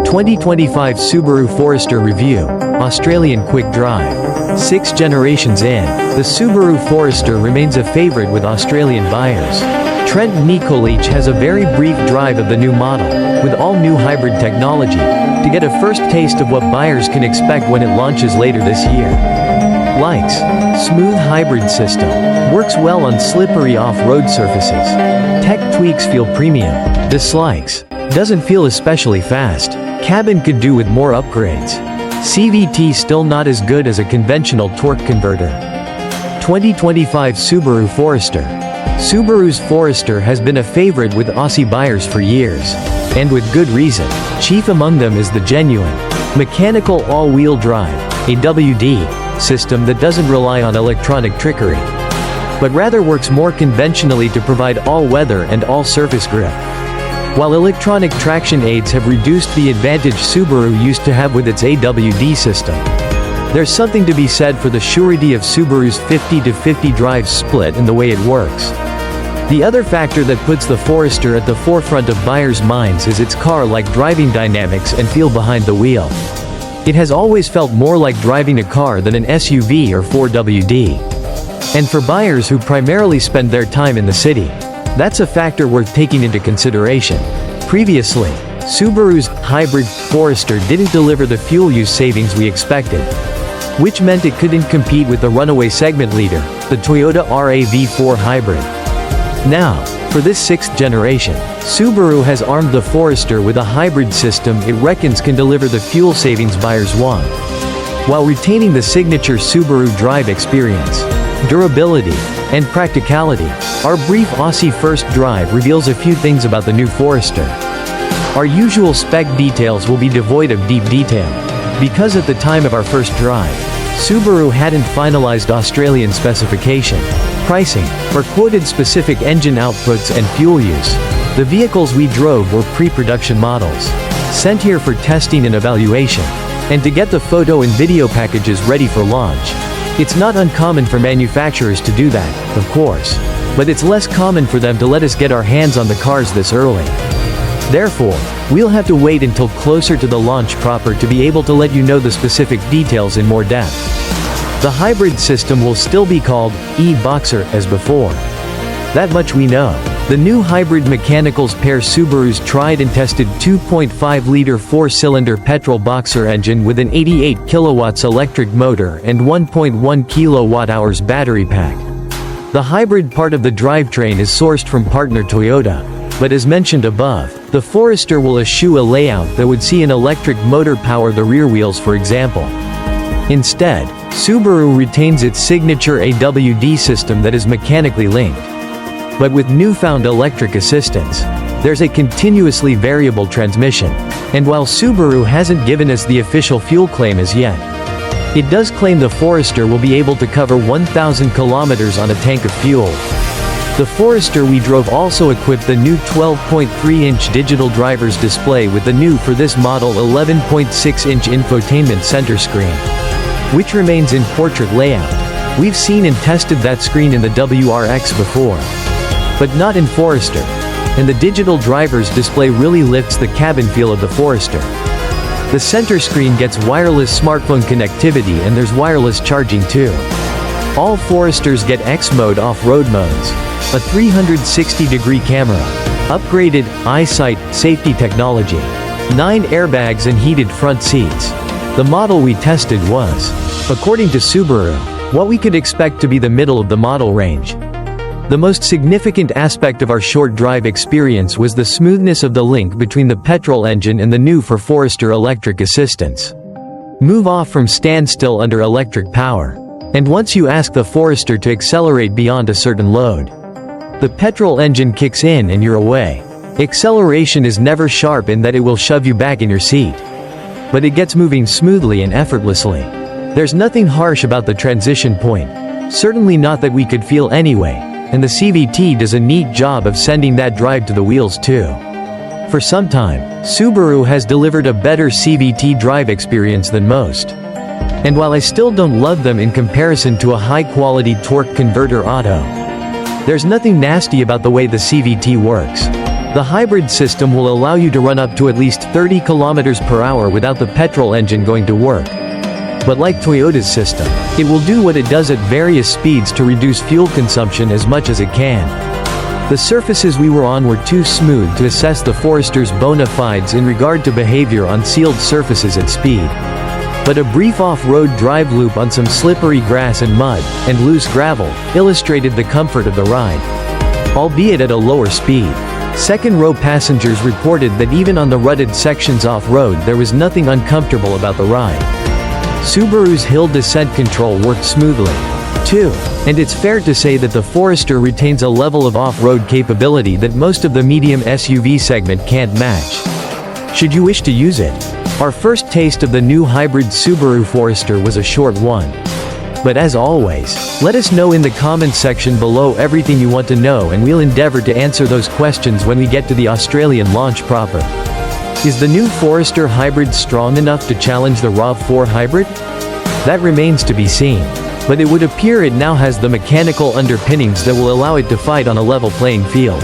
2025 Subaru Forester Review, Australian Quick Drive. 6 generations in, the Subaru Forester remains a favorite with Australian buyers. Trent Nikolic has a very brief drive of the new model, with all-new hybrid technology, to get a first taste of what buyers can expect when it launches later this year. Likes: smooth hybrid system, works well on slippery off-road surfaces. Tech tweaks feel premium. Dislikes: doesn't feel especially fast. Cabin could do with more upgrades. CVT still not as good as a conventional torque converter. 2025 Subaru Forester. Subaru's Forester has been a favorite with Aussie buyers for years. And with good reason. Chief among them is the genuine mechanical all-wheel drive, AWD, system that doesn't rely on electronic trickery, but rather works more conventionally to provide all-weather and all-surface grip. While electronic traction aids have reduced the advantage Subaru used to have with its AWD system, there's something to be said for the surety of Subaru's 50-50 drive split and the way it works. The other factor that puts the Forester at the forefront of buyers' minds is its car-like driving dynamics and feel behind the wheel. It has always felt more like driving a car than an SUV or 4WD. And for buyers who primarily spend their time in the city, that's a factor worth taking into consideration. Previously, Subaru's hybrid Forester didn't deliver the fuel use savings we expected, which meant it couldn't compete with the runaway segment leader, the Toyota RAV4 Hybrid. Now, for this 6th generation, Subaru has armed the Forester with a hybrid system it reckons can deliver the fuel savings buyers want, while retaining the signature Subaru drive experience, durability, and practicality. Our brief Aussie first drive reveals a few things about the new Forester. Our usual spec details will be devoid of deep detail, because at the time of our first drive, Subaru hadn't finalized Australian specification, pricing, or quoted specific engine outputs and fuel use. The vehicles we drove were pre-production models, sent here for testing and evaluation, and to get the photo and video packages ready for launch. It's not uncommon for manufacturers to do that, of course, but it's less common for them to let us get our hands on the cars this early. Therefore, we'll have to wait until closer to the launch proper to be able to let you know the specific details in more depth. The hybrid system will still be called e-Boxer as before. That much we know. The new hybrid mechanicals pair Subaru's tried and tested 2.5-liter 4-cylinder petrol boxer engine with an 88 kilowatts electric motor and 1.1 kilowatt-hours battery pack. The hybrid part of the drivetrain is sourced from partner Toyota, but as mentioned above, the Forester will eschew a layout that would see an electric motor power the rear wheels, for example. Instead, Subaru retains its signature AWD system that is mechanically linked, but with newfound electric assistance. There's a continuously variable transmission, and while Subaru hasn't given us the official fuel claim as yet, it does claim the Forester will be able to cover 1,000 kilometers on a tank of fuel. The Forester we drove also equipped the new 12.3-inch digital driver's display with the new for this model 11.6-inch infotainment center screen, which remains in portrait layout. We've seen and tested that screen in the WRX before, but not in Forester, and the digital driver's display really lifts the cabin feel of the Forester. The center screen gets wireless smartphone connectivity and there's wireless charging too. All Foresters get X-Mode off-road modes, a 360-degree camera, upgraded EyeSight safety technology, 9 airbags and heated front seats. The model we tested was, according to Subaru, what we could expect to be the middle of the model range. The most significant aspect of our short drive experience was the smoothness of the link between the petrol engine and the new for Forester electric assistance. Move off from standstill under electric power. And once you ask the Forester to accelerate beyond a certain load, the petrol engine kicks in and you're away. Acceleration is never sharp in that it will shove you back in your seat, but it gets moving smoothly and effortlessly. There's nothing harsh about the transition point, certainly not that we could feel anyway, and the CVT does a neat job of sending that drive to the wheels too. For some time, Subaru has delivered a better CVT drive experience than most. And while I still don't love them in comparison to a high-quality torque converter auto, there's nothing nasty about the way the CVT works. The hybrid system will allow you to run up to at least 30 kilometers per hour without the petrol engine going to work. But like Toyota's system, it will do what it does at various speeds to reduce fuel consumption as much as it can. The surfaces we were on were too smooth to assess the Forester's bona fides in regard to behavior on sealed surfaces at speed. But a brief off-road drive loop on some slippery grass and mud, and loose gravel, illustrated the comfort of the ride. Albeit at a lower speed. Second-row passengers reported that even on the rutted sections off-road there was nothing uncomfortable about the ride. Subaru's hill descent control worked smoothly, too, and it's fair to say that the Forester retains a level of off-road capability that most of the medium SUV segment can't match. Should you wish to use it? Our first taste of the new hybrid Subaru Forester was a short one. But as always, let us know in the comments section below everything you want to know, and we'll endeavor to answer those questions when we get to the Australian launch proper. Is the new Forester Hybrid strong enough to challenge the RAV4 Hybrid? That remains to be seen. But it would appear it now has the mechanical underpinnings that will allow it to fight on a level playing field.